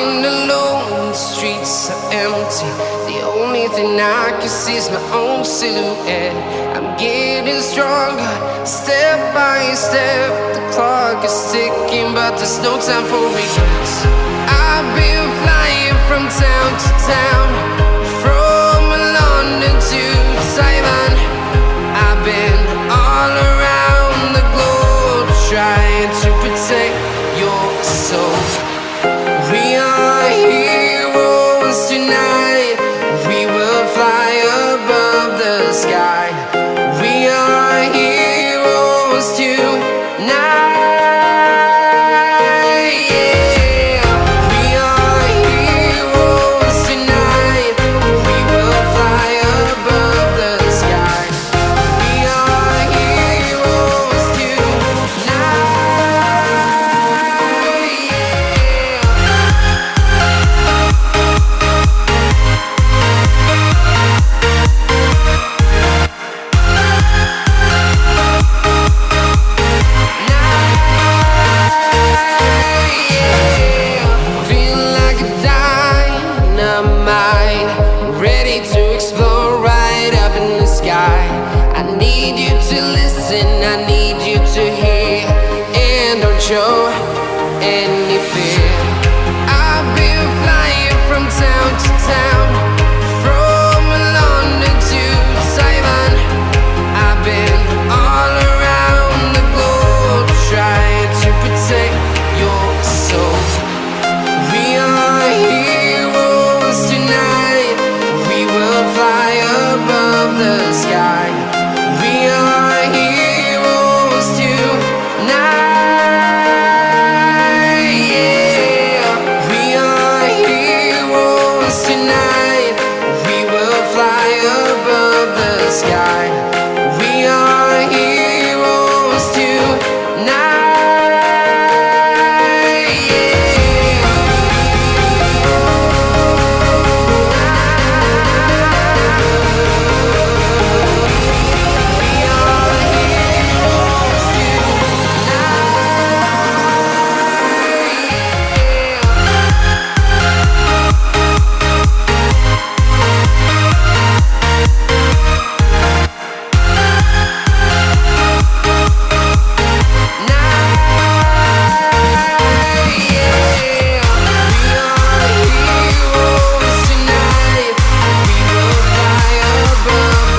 Walking alone, the streets are empty. The only thing I can see is my own silhouette. I'm getting stronger, step by step. The clock is ticking, but there's no time for regrets. I've been flying from town to town, from London to Taiwan. I've been all around the globe, trying to protect your soul. We are heroes tonight. We will fly above the sky. We are heroes tonight. Yeah. We are heroes tonight. We will fly above the sky. We are heroes tonight. Feel like a dynamite, ready to explode right up in the sky. I need you to listen, I need